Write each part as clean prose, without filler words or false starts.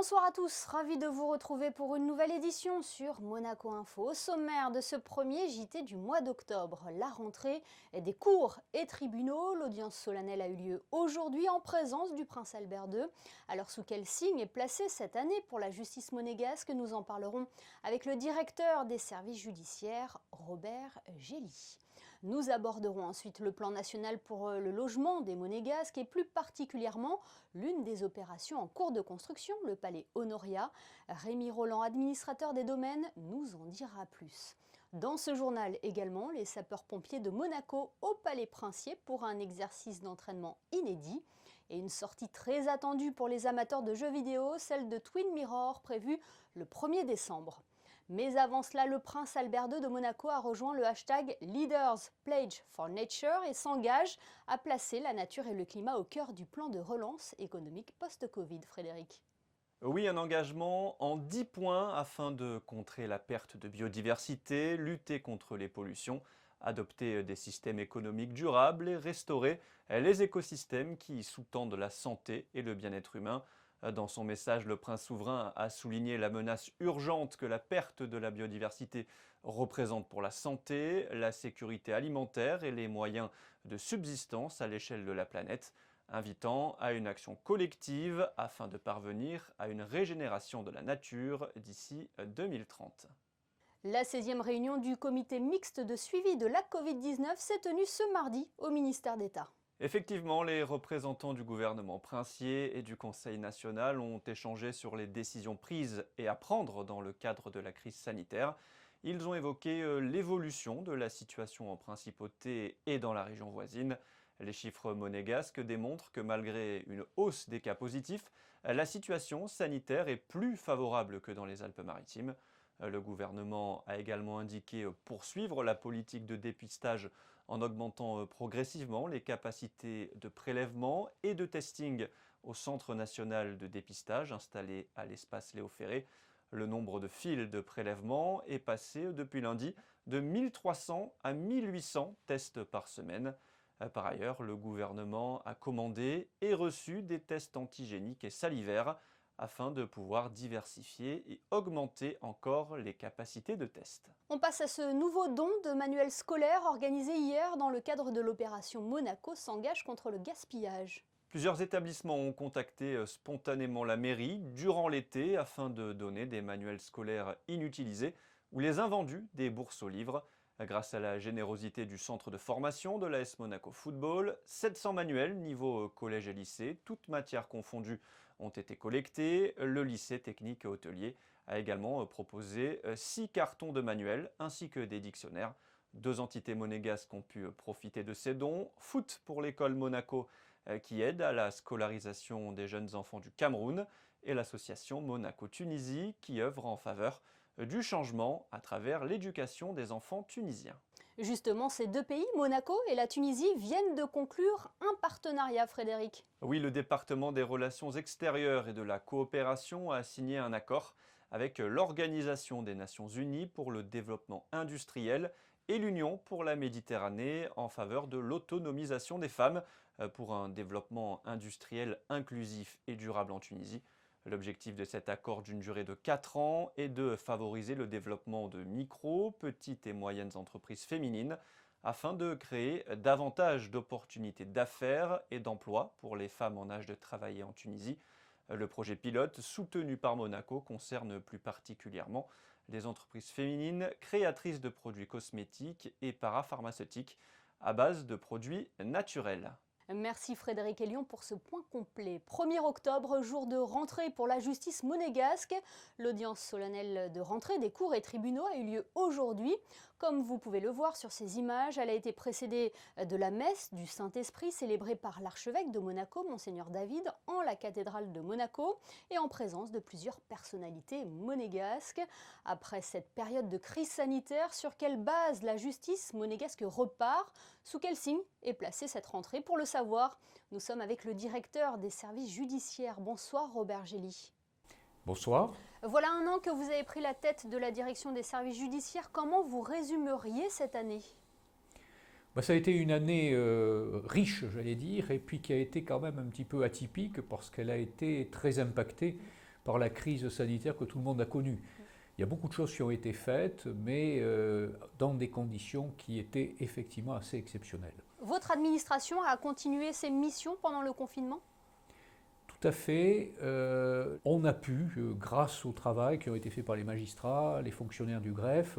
Bonsoir à tous, ravi de vous retrouver pour une nouvelle édition sur Monaco Info. Au sommaire de ce premier JT du mois d'octobre, la rentrée des cours et tribunaux. L'audience solennelle a eu lieu aujourd'hui en présence du prince Albert II. Alors sous quel signe est placé cette année pour la justice monégasque? Nous en parlerons avec le directeur des services judiciaires, Robert Gély. Nous aborderons ensuite le plan national pour le logement des Monégasques et plus particulièrement l'une des opérations en cours de construction, le palais Honoria. Rémi Roland, administrateur des domaines, nous en dira plus. Dans ce journal également, les sapeurs-pompiers de Monaco au palais princier pour un exercice d'entraînement inédit et une sortie très attendue pour les amateurs de jeux vidéo, celle de Twin Mirror prévue le 1er décembre. Mais avant cela, le prince Albert II de Monaco a rejoint le hashtag Leaders Pledge for Nature et s'engage à placer la nature et le climat au cœur du plan de relance économique post-Covid. Frédéric. Oui, un engagement en 10 points afin de contrer la perte de biodiversité, lutter contre les pollutions, adopter des systèmes économiques durables et restaurer les écosystèmes qui sous-tendent la santé et le bien-être humain. Dans son message, le prince souverain a souligné la menace urgente que la perte de la biodiversité représente pour la santé, la sécurité alimentaire et les moyens de subsistance à l'échelle de la planète, invitant à une action collective afin de parvenir à une régénération de la nature d'ici 2030. La 16e réunion du comité mixte de suivi de la Covid-19 s'est tenue ce mardi au ministère d'État. Effectivement, les représentants du gouvernement princier et du Conseil national ont échangé sur les décisions prises et à prendre dans le cadre de la crise sanitaire. Ils ont évoqué l'évolution de la situation en principauté et dans la région voisine. Les chiffres monégasques démontrent que malgré une hausse des cas positifs, la situation sanitaire est plus favorable que dans les Alpes-Maritimes. Le gouvernement a également indiqué poursuivre la politique de dépistage en augmentant progressivement les capacités de prélèvement et de testing au Centre national de dépistage installé à l'espace Léo Ferré. Le nombre de files de prélèvement est passé depuis lundi de 1300 à 1800 tests par semaine. Par ailleurs, le gouvernement a commandé et reçu des tests antigéniques et salivaires afin de pouvoir diversifier et augmenter encore les capacités de test. On passe à ce nouveau don de manuels scolaires organisé hier dans le cadre de l'opération Monaco s'engage contre le gaspillage. Plusieurs établissements ont contacté spontanément la mairie durant l'été afin de donner des manuels scolaires inutilisés ou les invendus des bourses aux livres. Grâce à la générosité du centre de formation de l'AS Monaco Football, 700 manuels niveau collège et lycée, toutes matières confondues, ont été collectés. Le lycée technique et hôtelier a également proposé 6 cartons de manuels ainsi que des dictionnaires. 2 entités monégasques ont pu profiter de ces dons. Foot pour l'école Monaco qui aide à la scolarisation des jeunes enfants du Cameroun et l'association Monaco-Tunisie qui œuvre en faveur du changement à travers l'éducation des enfants tunisiens. Justement, ces deux pays, Monaco et la Tunisie, viennent de conclure un partenariat, Frédéric. Oui, le département des relations extérieures et de la coopération a signé un accord avec l'Organisation des Nations Unies pour le développement industriel et l'Union pour la Méditerranée en faveur de l'autonomisation des femmes pour un développement industriel inclusif et durable en Tunisie. L'objectif de cet accord d'une durée de 4 ans est de favoriser le développement de micro, petites et moyennes entreprises féminines afin de créer davantage d'opportunités d'affaires et d'emploi pour les femmes en âge de travailler en Tunisie. Le projet pilote, soutenu par Monaco, concerne plus particulièrement les entreprises féminines créatrices de produits cosmétiques et parapharmaceutiques à base de produits naturels. Merci Frédéric Elion pour ce point complet. 1er octobre, jour de rentrée pour la justice monégasque. L'audience solennelle de rentrée des cours et tribunaux a eu lieu aujourd'hui. Comme vous pouvez le voir sur ces images, elle a été précédée de la messe du Saint-Esprit célébrée par l'archevêque de Monaco, Monseigneur David, en la cathédrale de Monaco et en présence de plusieurs personnalités monégasques. Après cette période de crise sanitaire, sur quelle base la justice monégasque repart? Sous quel signe est placée cette rentrée? Pour le savoir, nous sommes avec le directeur des services judiciaires. Bonsoir Robert Gély. Bonsoir. Voilà un an que vous avez pris la tête de la direction des services judiciaires. Comment vous résumeriez cette année? Ça a été une année riche, j'allais dire, et puis qui a été quand même un petit peu atypique parce qu'elle a été très impactée par la crise sanitaire que tout le monde a connue. Il y a beaucoup de choses qui ont été faites, mais dans des conditions qui étaient effectivement assez exceptionnelles. Votre administration a continué ses missions pendant le confinement ? Tout à fait. On a pu, grâce au travail qui a été fait par les magistrats, les fonctionnaires du greffe,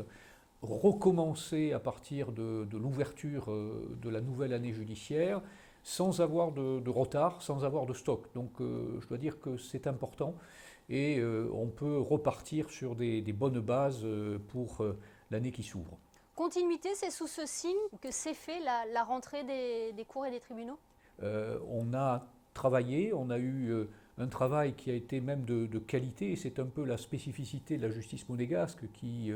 recommencer à partir de l'ouverture de la nouvelle année judiciaire sans avoir de retard, sans avoir de stock. Donc je dois dire que c'est important et on peut repartir sur des bonnes bases pour l'année qui s'ouvre. Continuité, c'est sous ce signe que s'est fait la rentrée des cours et des tribunaux ? On a travaillé, on a eu un travail qui a été même de qualité, et c'est un peu la spécificité de la justice monégasque qui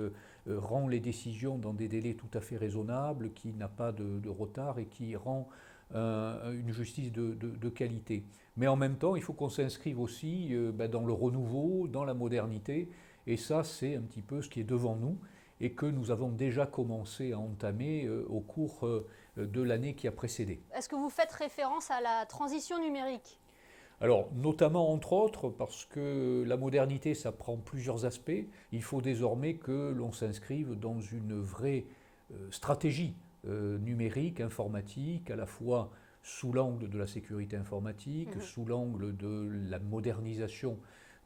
rend les décisions dans des délais tout à fait raisonnables, qui n'a pas de retard et qui rend une justice de qualité. Mais en même temps, il faut qu'on s'inscrive aussi dans le renouveau, dans la modernité, et ça c'est un petit peu ce qui est devant nous et que nous avons déjà commencé à entamer au cours de l'année qui a précédé. Est-ce que vous faites référence à la transition numérique ? Alors, notamment entre autres, parce que la modernité, ça prend plusieurs aspects. Il faut désormais que l'on s'inscrive dans une vraie stratégie numérique, informatique, à la fois sous l'angle de la sécurité informatique, sous l'angle de la modernisation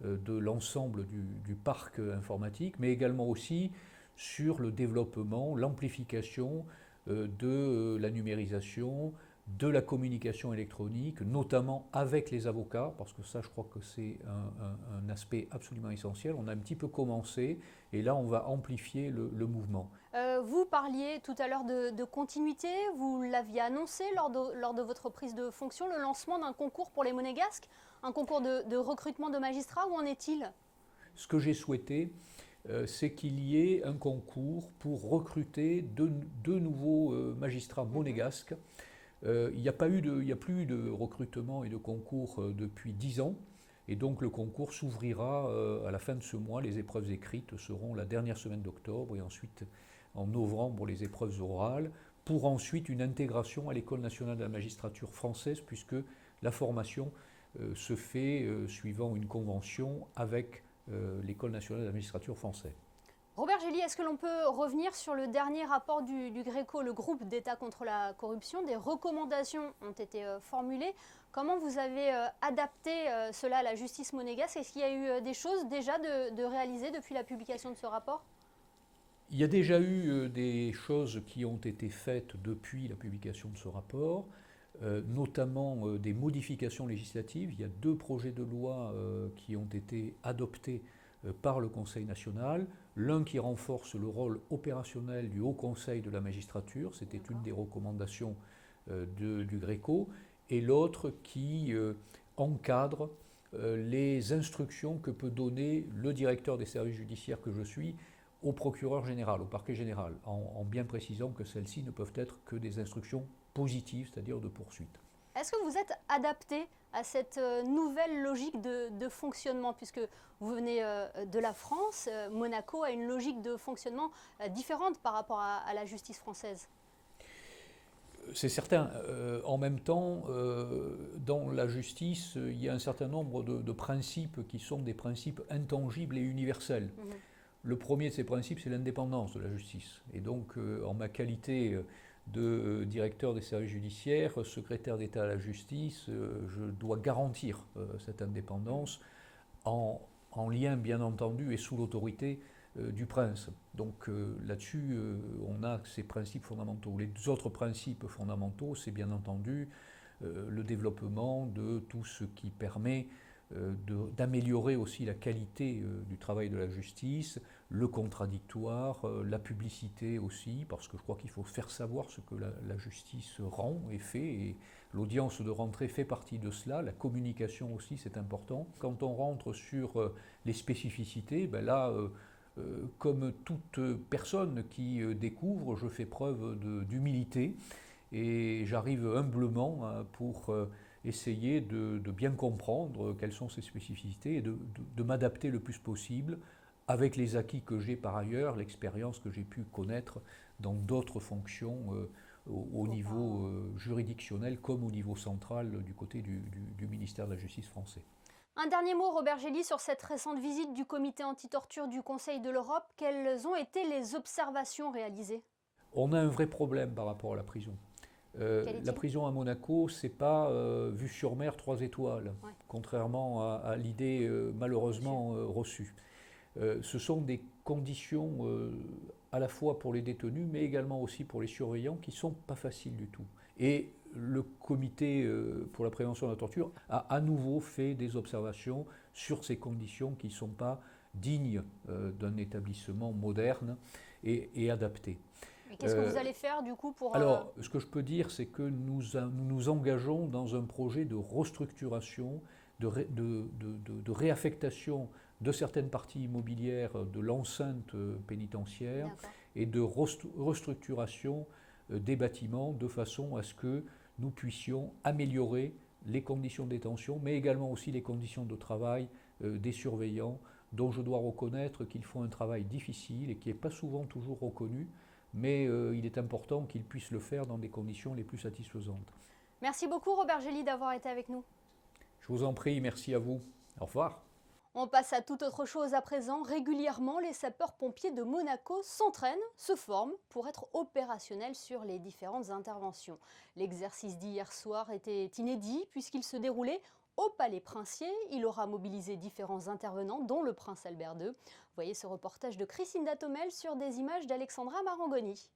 de l'ensemble du parc informatique, mais également aussi sur le développement, l'amplification de la numérisation, de la communication électronique, notamment avec les avocats, parce que ça, je crois que c'est un aspect absolument essentiel. On a un petit peu commencé, et là, on va amplifier le mouvement. Vous parliez tout à l'heure de continuité, vous l'aviez annoncé lors de votre prise de fonction, le lancement d'un concours pour les Monégasques, un concours de recrutement de magistrats, où en est-il ? Ce que j'ai souhaité, c'est qu'il y ait un concours pour recruter deux nouveaux magistrats monégasques. Il n'y a plus eu de recrutement et de concours depuis 10 ans, et donc le concours s'ouvrira à la fin de ce mois. Les épreuves écrites seront la dernière semaine d'octobre, et ensuite en novembre les épreuves orales, pour ensuite une intégration à l'École nationale de la magistrature française, puisque la formation se fait suivant une convention avec l'École nationale de la magistrature française. Robert Gély, est-ce que l'on peut revenir sur le dernier rapport du GRECO, le groupe d'État contre la corruption? Des recommandations ont été formulées. Comment vous avez adapté cela à la justice monégasque? Est-ce qu'il y a eu des choses déjà de réalisées depuis la publication de ce rapport? Il y a déjà eu des choses qui ont été faites depuis la publication de ce rapport, notamment des modifications législatives. Il y a 2 projets de loi qui ont été adoptés par le Conseil national, l'un qui renforce le rôle opérationnel du Haut Conseil de la magistrature, c'était une des recommandations du GRECO, et l'autre qui encadre les instructions que peut donner le directeur des services judiciaires que je suis au procureur général, au parquet général, en bien précisant que celles-ci ne peuvent être que des instructions positives, c'est-à-dire de poursuite. Est-ce que vous êtes adapté à cette nouvelle logique de fonctionnement, puisque vous venez de la France, Monaco a une logique de fonctionnement différente par rapport à la justice française? C'est certain. En même temps, dans la justice, il y a un certain nombre de principes qui sont des principes intangibles et universels. Le premier de ces principes, c'est l'indépendance de la justice. Et donc, en ma qualité de directeur des services judiciaires, secrétaire d'État à la justice, je dois garantir cette indépendance en lien bien entendu et sous l'autorité du prince. Donc là-dessus, on a ces principes fondamentaux. Les autres principes fondamentaux, c'est bien entendu le développement de tout ce qui permet d'améliorer aussi la qualité du travail de la justice, le contradictoire, la publicité aussi, parce que je crois qu'il faut faire savoir ce que la justice rend et fait, et l'audience de rentrée fait partie de cela, la communication aussi c'est important. Quand on rentre sur les spécificités, ben là, comme toute personne qui découvre, je fais preuve d'humilité et j'arrive humblement pour essayer de bien comprendre quelles sont ces spécificités et de m'adapter le plus possible avec les acquis que j'ai par ailleurs, l'expérience que j'ai pu connaître dans d'autres fonctions au niveau juridictionnel comme au niveau central du côté du ministère de la Justice français. Un dernier mot, Robert Gély, sur cette récente visite du comité anti-torture du Conseil de l'Europe. Quelles ont été les observations réalisées? On a un vrai problème par rapport à la prison. La prison à Monaco, ce n'est pas vue sur mer 3 étoiles, ouais, contrairement à l'idée malheureusement reçue. Ce sont des conditions à la fois pour les détenus, mais également aussi pour les surveillants, qui ne sont pas faciles du tout. Et le comité pour la prévention de la torture a à nouveau fait des observations sur ces conditions qui ne sont pas dignes d'un établissement moderne et adapté. Et qu'est-ce que vous allez faire du coup pour... Alors, ce que je peux dire, c'est que nous nous engageons dans un projet de restructuration, de réaffectation de certaines parties immobilières de l'enceinte pénitentiaire et de restructuration des bâtiments de façon à ce que nous puissions améliorer les conditions de détention, mais également aussi les conditions de travail des surveillants, dont je dois reconnaître qu'ils font un travail difficile et qui n'est pas souvent toujours reconnu, mais il est important qu'ils puissent le faire dans des conditions les plus satisfaisantes. Merci beaucoup Robert Gély d'avoir été avec nous. Je vous en prie, merci à vous. Au revoir. On passe à toute autre chose à présent. Régulièrement, les sapeurs-pompiers de Monaco s'entraînent, se forment pour être opérationnels sur les différentes interventions. L'exercice d'hier soir était inédit puisqu'il se déroulait au Palais Princier. Il aura mobilisé différents intervenants, dont le prince Albert II. Voyez ce reportage de Christine Datomel sur des images d'Alexandra Marangoni.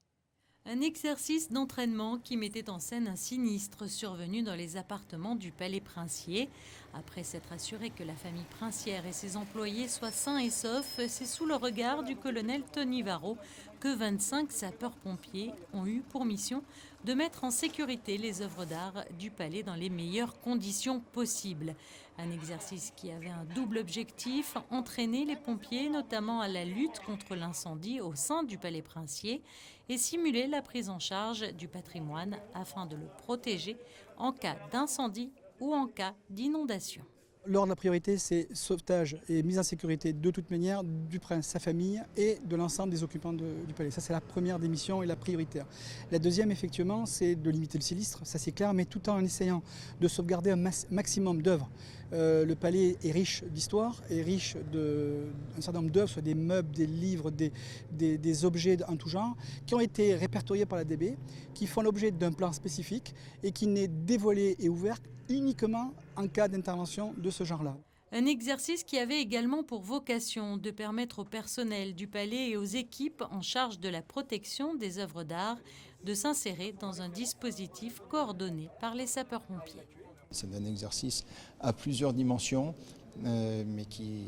Un exercice d'entraînement qui mettait en scène un sinistre survenu dans les appartements du Palais Princier. Après s'être assuré que la famille princière et ses employés soient sains et saufs, c'est sous le regard du colonel Tony Varro que 25 sapeurs-pompiers ont eu pour mission de mettre en sécurité les œuvres d'art du palais dans les meilleures conditions possibles. Un exercice qui avait un double objectif, entraîner les pompiers notamment à la lutte contre l'incendie au sein du Palais Princier et simuler la prise en charge du patrimoine afin de le protéger en cas d'incendie ou en cas d'inondation. L'ordre de la priorité, c'est sauvetage et mise en sécurité de toute manière du prince, sa famille et de l'ensemble des occupants du palais. Ça, c'est la première des missions et la prioritaire. La deuxième, effectivement, c'est de limiter le sinistre, ça c'est clair, mais tout en essayant de sauvegarder un maximum d'œuvres. Le palais est riche d'histoire, est riche d'un certain nombre d'œuvres, soit des meubles, des livres, des objets en tout genre, qui ont été répertoriés par la DB, qui font l'objet d'un plan spécifique et qui n'est dévoilé et ouvert uniquement en cas d'intervention de ce genre-là. Un exercice qui avait également pour vocation de permettre au personnel du palais et aux équipes en charge de la protection des œuvres d'art de s'insérer dans un dispositif coordonné par les sapeurs-pompiers. C'est un exercice à plusieurs dimensions, mais qui,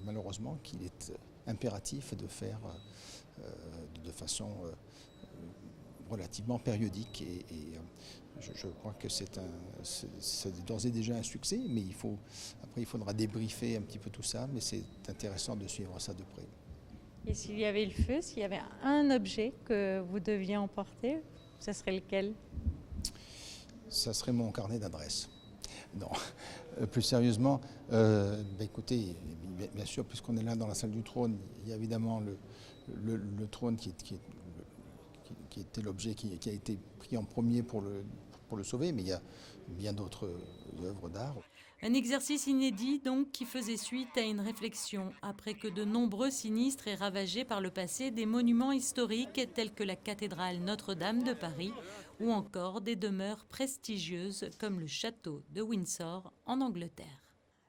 malheureusement, qu'il est impératif de faire de façon relativement périodique. Et je crois que c'est d'ores et déjà un succès, mais après il faudra débriefer un petit peu tout ça, mais c'est intéressant de suivre ça de près. Et s'il y avait le feu, s'il y avait un objet que vous deviez emporter, ce serait lequel ? Ça serait mon carnet d'adresses. Non, plus sérieusement, écoutez, bien sûr, puisqu'on est là dans la salle du trône, il y a évidemment le trône qui était l'objet qui a été pris en premier pour le sauver, mais il y a bien d'autres œuvres d'art. Un exercice inédit donc qui faisait suite à une réflexion après que de nombreux sinistres aient ravagé par le passé des monuments historiques tels que la cathédrale Notre-Dame de Paris ou encore des demeures prestigieuses comme le château de Windsor en Angleterre.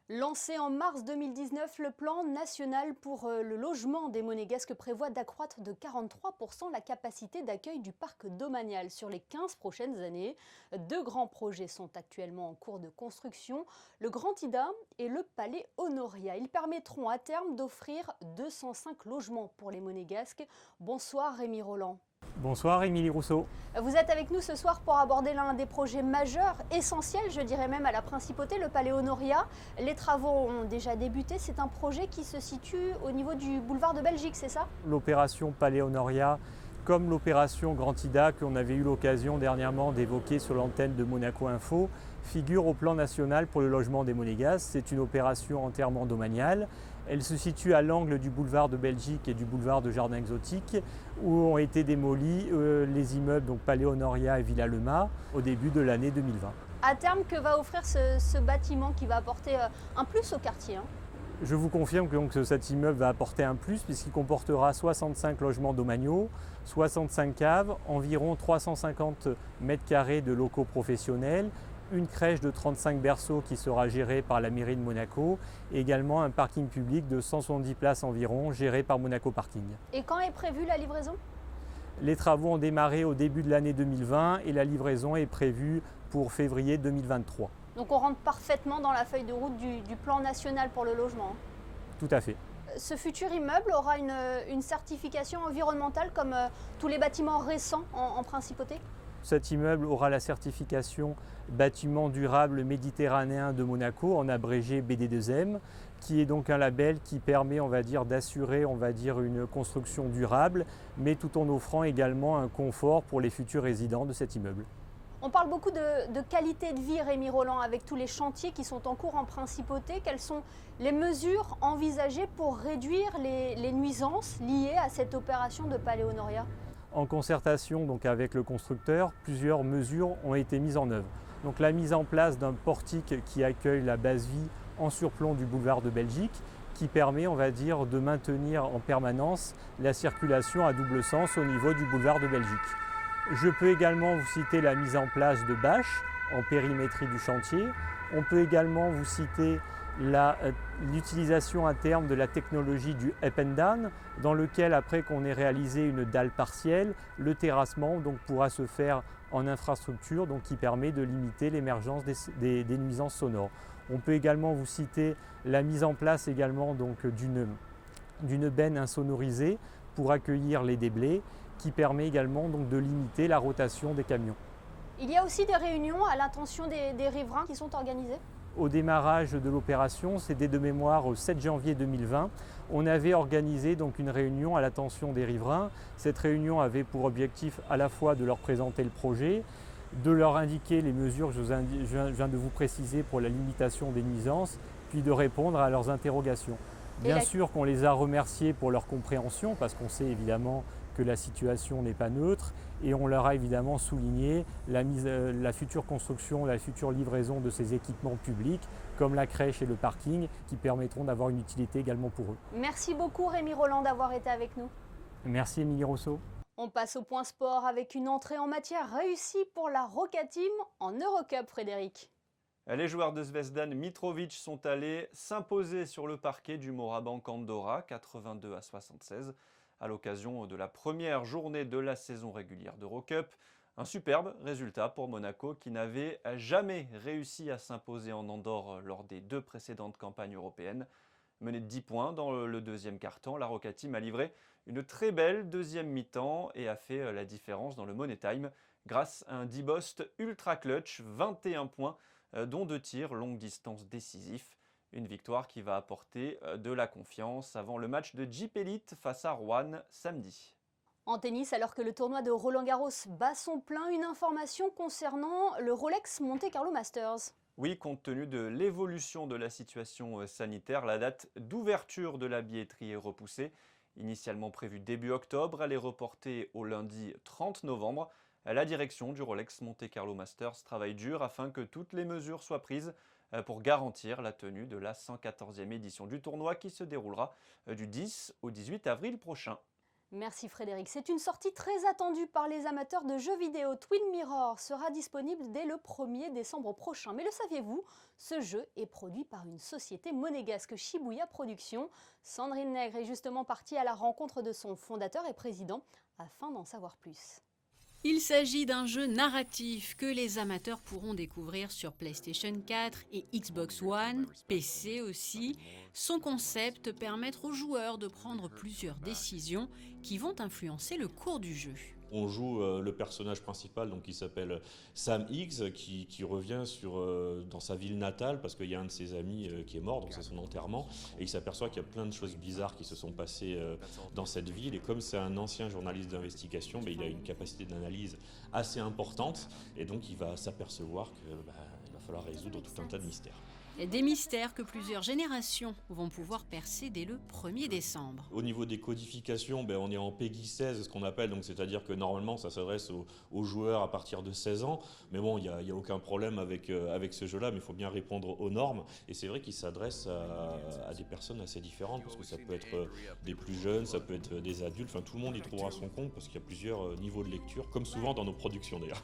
Lancé en mars 2019, le plan national pour le logement des Monégasques prévoit d'accroître de 43% la capacité d'accueil du parc domanial sur les 15 prochaines années. 2 grands projets sont actuellement en cours de construction, le Grand Ida et le Palais Honoria. Ils permettront à terme d'offrir 205 logements pour les Monégasques. Bonsoir Rémi Roland. Bonsoir Émilie Rousseau. Vous êtes avec nous ce soir pour aborder l'un des projets majeurs, essentiels, je dirais même à la Principauté, le Palais Honoria. Les travaux ont déjà débuté. C'est un projet qui se situe au niveau du boulevard de Belgique, c'est ça? L'opération Palais Honoria, comme l'opération Grand Ida qu'on avait eu l'occasion dernièrement d'évoquer sur l'antenne de Monaco Info, figure au plan national pour le logement des Monégasques. C'est une opération entièrement domaniale. Elle se situe à l'angle du boulevard de Belgique et du boulevard de Jardin Exotique, où ont été démolis les immeubles donc Palais Honoria et Villa Lema au début de l'année 2020. À terme, que va offrir ce bâtiment qui va apporter un plus au quartier, hein? Je vous confirme que donc, cet immeuble va apporter un plus puisqu'il comportera 65 logements domaniaux, 65 caves, environ 350 mètres carrés de locaux professionnels, une crèche de 35 berceaux qui sera gérée par la mairie de Monaco et également un parking public de 170 places environ géré par Monaco Parking. Et quand est prévue la livraison? Les travaux ont démarré au début de l'année 2020 et la livraison est prévue pour février 2023. Donc on rentre parfaitement dans la feuille de route du plan national pour le logement. Tout à fait. Ce futur immeuble aura une certification environnementale comme tous les bâtiments récents en principauté? Cet immeuble aura la certification bâtiment durable méditerranéen de Monaco, en abrégé BD2M, qui est donc un label qui permet, on va dire, d'assurer, une construction durable, mais tout en offrant également un confort pour les futurs résidents de cet immeuble. On parle beaucoup de qualité de vie, Rémi Rolland, avec tous les chantiers qui sont en cours en principauté. Quelles sont les mesures envisagées pour réduire les nuisances liées à cette opération de Paléonoria? En concertation donc, avec le constructeur, plusieurs mesures ont été mises en œuvre. Donc, la mise en place d'un portique qui accueille la base vie en surplomb du boulevard de Belgique, qui permet, on va dire, de maintenir en permanence la circulation à double sens au niveau du boulevard de Belgique. Je peux également vous citer la mise en place de bâches en périmétrie du chantier. On peut également vous citer l'utilisation à terme de la technologie du up and down, dans lequel, après qu'on ait réalisé une dalle partielle, le terrassement donc, pourra se faire en infrastructure, donc, qui permet de limiter l'émergence des nuisances sonores. On peut également vous citer la mise en place également d'une benne insonorisée pour accueillir les déblais, qui permet également donc, de limiter la rotation des camions. Il y a aussi des réunions à l'intention des riverains qui sont organisées? Au démarrage de l'opération, c'était de mémoire au 7 janvier 2020, on avait organisé donc une réunion à l'attention des riverains. Cette réunion avait pour objectif à la fois de leur présenter le projet, de leur indiquer les mesures que je viens de vous préciser pour la limitation des nuisances, puis de répondre à leurs interrogations. Bien sûr qu'on les a remerciés pour leur compréhension, parce qu'on sait évidemment que la situation n'est pas neutre, et on leur a évidemment souligné la future construction, la future livraison de ces équipements publics, comme la crèche et le parking, qui permettront d'avoir une utilité également pour eux. Merci beaucoup Rémi Rolland d'avoir été avec nous. Merci Émilie Rousseau. On passe au point sport avec une entrée en matière réussie pour la Roca Team en Eurocup, Frédéric. Les joueurs de Zvezdan Mitrovic sont allés s'imposer sur le parquet du Morabanc Andorra, 82-76. À l'occasion de la première journée de la saison régulière d'Eurocup. Un superbe résultat pour Monaco qui n'avait jamais réussi à s'imposer en Andorre lors des 2 précédentes campagnes européennes. Menée de 10 points dans le deuxième quart-temps, la Roca Team a livré une très belle deuxième mi-temps et a fait la différence dans le Money Time grâce à un D-Bost ultra clutch, 21 points dont 2 tirs longue distance décisifs. Une victoire qui va apporter de la confiance avant le match de Jeep Elite face à Rouen samedi. En tennis, alors que le tournoi de Roland-Garros bat son plein, une information concernant le Rolex Monte Carlo Masters. Oui, compte tenu de l'évolution de la situation sanitaire, la date d'ouverture de la billetterie est repoussée. Initialement prévue début octobre, elle est reportée au lundi 30 novembre. La direction du Rolex Monte Carlo Masters travaille dur afin que toutes les mesures soient prises pour garantir la tenue de la 114e édition du tournoi qui se déroulera du 10 au 18 avril prochain. Merci Frédéric. C'est une sortie très attendue par les amateurs de jeux vidéo. Twin Mirror sera disponible dès le 1er décembre prochain. Mais le saviez-vous? Ce jeu est produit par une société monégasque, Shibuya Productions. Sandrine Nègre est justement partie à la rencontre de son fondateur et président afin d'en savoir plus. Il s'agit d'un jeu narratif que les amateurs pourront découvrir sur PlayStation 4 et Xbox One, PC aussi. Son concept permettre aux joueurs de prendre plusieurs décisions qui vont influencer le cours du jeu. On joue le personnage principal donc, qui s'appelle Sam Higgs qui revient dans sa ville natale parce qu'il y a un de ses amis qui est mort, donc c'est son enterrement, et il s'aperçoit qu'il y a plein de choses bizarres qui se sont passées dans cette ville, et comme c'est un ancien journaliste d'investigation, il a une capacité d'analyse assez importante, et donc il va s'apercevoir qu'il va falloir résoudre tout un tas de mystères. Des mystères que plusieurs générations vont pouvoir percer dès le 1er décembre. Au niveau des codifications, on est en PEGI 16, ce qu'on appelle, donc c'est-à-dire que normalement ça s'adresse aux joueurs à partir de 16 ans. Mais bon, il n'y a aucun problème avec ce jeu-là, mais il faut bien répondre aux normes. Et c'est vrai qu'il s'adresse à des personnes assez différentes, parce que ça peut être des plus jeunes, ça peut être des adultes, enfin tout le monde y trouvera son compte, parce qu'il y a plusieurs niveaux de lecture, comme souvent dans nos productions d'ailleurs.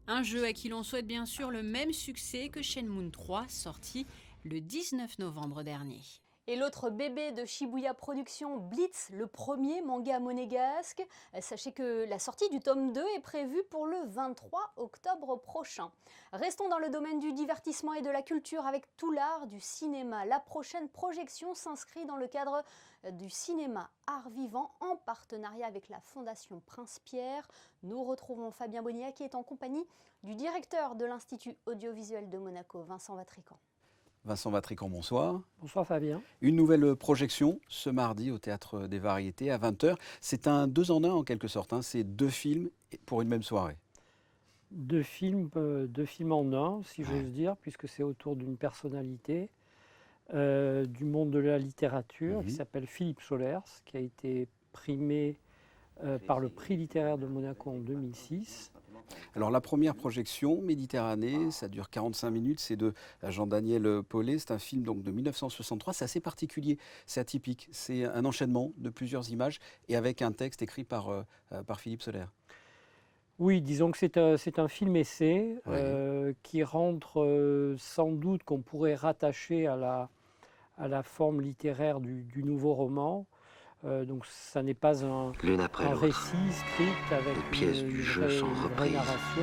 Un jeu à qui l'on souhaite bien sûr le même succès que Shenmue 3, sorti le 19 novembre dernier. Et l'autre bébé de Shibuya Productions, Blitz, le premier manga monégasque. Sachez que la sortie du tome 2 est prévue pour le 23 octobre prochain. Restons dans le domaine du divertissement et de la culture avec tout l'art du cinéma. La prochaine projection s'inscrit dans le cadre du cinéma art vivant en partenariat avec la Fondation Prince-Pierre. Nous retrouvons Fabien Bonilla qui est en compagnie du directeur de l'Institut audiovisuel de Monaco, Vincent Vatrican. Vincent Vatrican, bonsoir. Bonsoir Fabien. Une nouvelle projection ce mardi au Théâtre des Variétés à 20h. C'est un 2 en 1 en quelque sorte, hein. C'est 2 films pour une même soirée. 2 films en un, si j'ose dire, puisque c'est autour d'une personnalité du monde de la littérature qui s'appelle Philippe Solers, qui a été primé par le prix littéraire de Monaco en 2006. Alors la première projection, Méditerranée, ça dure 45 minutes, c'est de Jean-Daniel Paulet, c'est un film donc de 1963, c'est assez particulier, c'est atypique, c'est un enchaînement de plusieurs images et avec un texte écrit par Philippe Solers. Oui, disons que c'est un film-essai qui rentre sans doute qu'on pourrait rattacher à la forme littéraire du nouveau roman. Donc ça n'est pas un récit strict avec une vraie narration.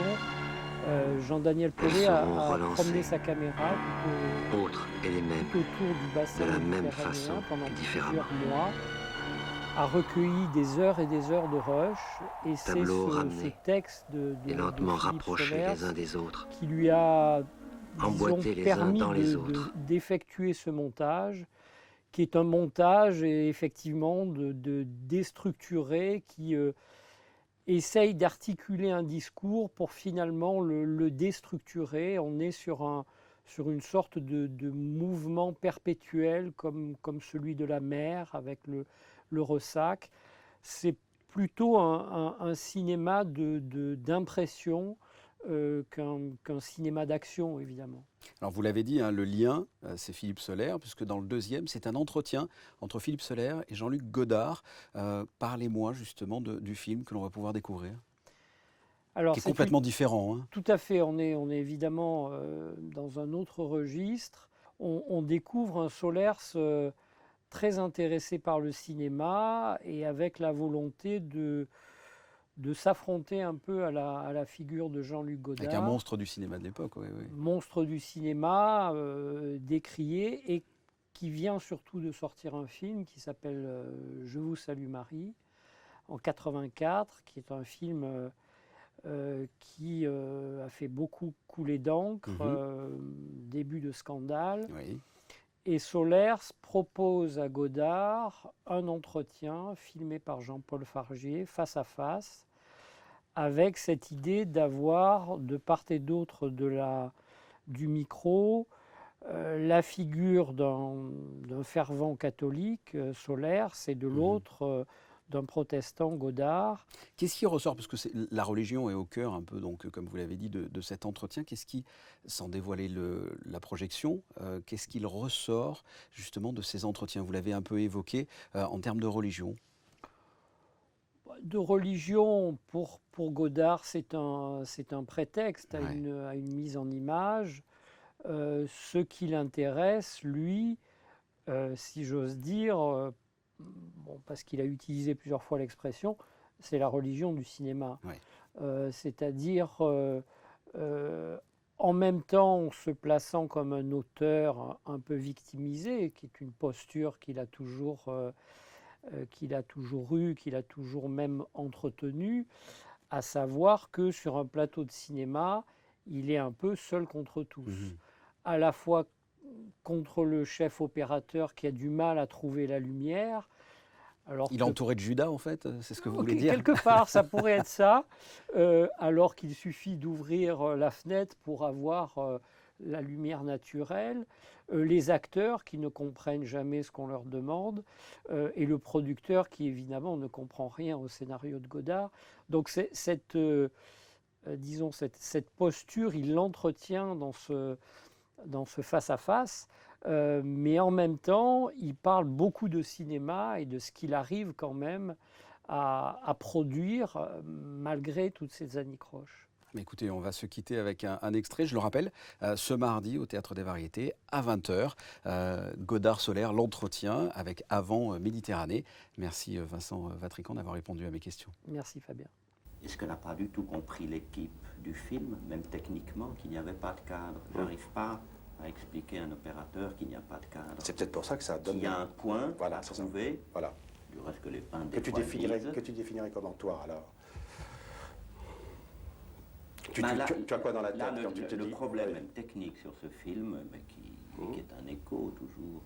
Jean-Daniel Paulet a promené sa caméra tout autour du bassin méditerranéen pendant plusieurs mois, a recueilli des heures et des heures de rush, et c'est ce texte de Philippe Solers qui lui a permis d'effectuer ce montage, qui est un montage effectivement de déstructuré, qui essaye d'articuler un discours pour finalement le déstructurer. On est sur une sorte de mouvement perpétuel comme celui de la mer avec le ressac. C'est plutôt un cinéma d'impression qu'un cinéma d'action, évidemment. Alors vous l'avez dit, hein, le lien, c'est Philippe Solers, puisque dans le deuxième, c'est un entretien entre Philippe Solers et Jean-Luc Godard. Parlez-moi justement du film que l'on va pouvoir découvrir. Alors, qui est complètement différent. Hein. Tout à fait, on est évidemment dans un autre registre. On découvre un Solers très intéressé par le cinéma et avec la volonté de s'affronter un peu à la figure de Jean-Luc Godard. Avec un monstre du cinéma de l'époque, oui. Monstre du cinéma, décrié, et qui vient surtout de sortir un film qui s'appelle « Je vous salue Marie » en 1984, qui est un film qui a fait beaucoup couler d'encre, début de scandale. Oui. Et Solers propose à Godard un entretien filmé par Jean-Paul Fargier, face à face, avec cette idée d'avoir de part et d'autre du micro la figure d'un fervent catholique, Solers, et de l'autre d'un protestant, Godard. Qu'est-ce qui ressort, parce que la religion est au cœur un peu, donc, comme vous l'avez dit, de cet entretien. Qu'est-ce qui, sans dévoiler la projection, qu'est-ce qu'il ressort justement de ces entretiens? Vous l'avez un peu évoqué en termes de religion. De religion, pour Godard, c'est un prétexte à une mise en image. Ce qui l'intéresse, lui, si j'ose dire, parce qu'il a utilisé plusieurs fois l'expression, c'est la religion du cinéma. Oui. C'est-à-dire, en même temps, se plaçant comme un auteur un peu victimisé, qui est une posture qu'il a toujours eue, qu'il a toujours même entretenue, à savoir que sur un plateau de cinéma, il est un peu seul contre tous. À la fois contre le chef opérateur qui a du mal à trouver la lumière. Il est entouré de Judas, en fait, c'est ce que vous voulez dire? Quelque part, ça pourrait être ça, alors qu'il suffit d'ouvrir la fenêtre pour avoir la lumière naturelle, les acteurs qui ne comprennent jamais ce qu'on leur demande, et le producteur qui évidemment ne comprend rien au scénario de Godard. Donc cette posture, il l'entretient dans ce face-à-face, mais en même temps, il parle beaucoup de cinéma et de ce qu'il arrive quand même à produire malgré toutes ces anicroches. Écoutez, on va se quitter avec un extrait, je le rappelle, ce mardi au Théâtre des Variétés à 20h. Godard Solaire, l'entretien avec Avant Méditerranée. Merci Vincent Vatrican d'avoir répondu à mes questions. Merci Fabien. Est-ce qu'elle n'a pas du tout compris l'équipe du film, même techniquement, qu'il n'y avait pas de cadre? Je n'arrive pas à expliquer à un opérateur qu'il n'y a pas de cadre. C'est peut-être pour ça que ça donne... Il y a un point voilà, à trouver, voilà. Du reste que les peintres que tu définirais comment, toi, alors? Tu as quoi dans la tête là, quand tu te dis... Le problème même technique sur ce film, mais qui est un écho toujours,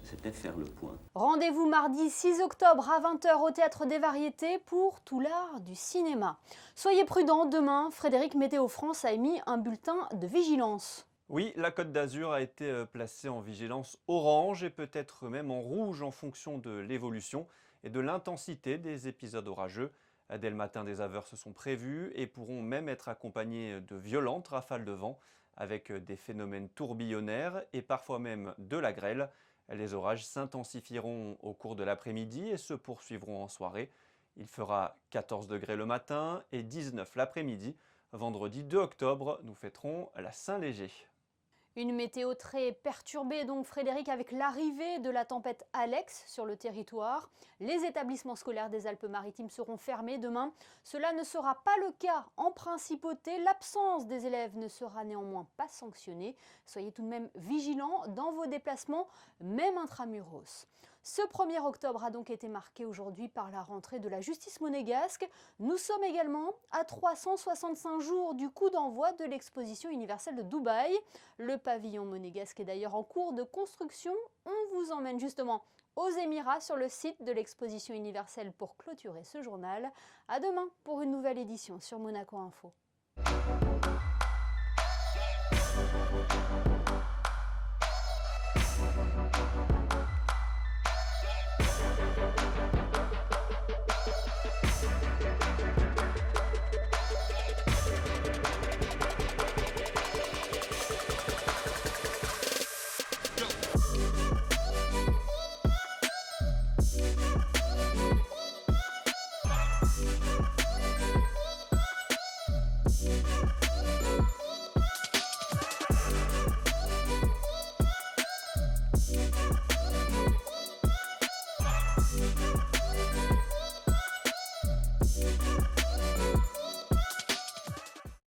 c'était faire le point. Rendez-vous mardi 6 octobre à 20h au Théâtre des Variétés pour tout l'art du cinéma. Soyez prudents, demain, Frédéric Météo France a émis un bulletin de vigilance. Oui, la Côte d'Azur a été placée en vigilance orange et peut-être même en rouge en fonction de l'évolution et de l'intensité des épisodes orageux. Dès le matin, des averses sont prévues et pourront même être accompagnées de violentes rafales de vent avec des phénomènes tourbillonnaires et parfois même de la grêle. Les orages s'intensifieront au cours de l'après-midi et se poursuivront en soirée. Il fera 14 degrés le matin et 19 l'après-midi. Vendredi 2 octobre, nous fêterons la Saint-Léger. Une météo très perturbée donc Frédéric avec l'arrivée de la tempête Alex sur le territoire. Les établissements scolaires des Alpes-Maritimes seront fermés demain. Cela ne sera pas le cas en principauté. L'absence des élèves ne sera néanmoins pas sanctionnée. Soyez tout de même vigilants dans vos déplacements, même intramuros. Ce 1er octobre a donc été marqué aujourd'hui par la rentrée de la justice monégasque. Nous sommes également à 365 jours du coup d'envoi de l'exposition universelle de Dubaï. Le pavillon monégasque est d'ailleurs en cours de construction. On vous emmène justement aux Émirats sur le site de l'exposition universelle pour clôturer ce journal. À demain pour une nouvelle édition sur Monaco Info.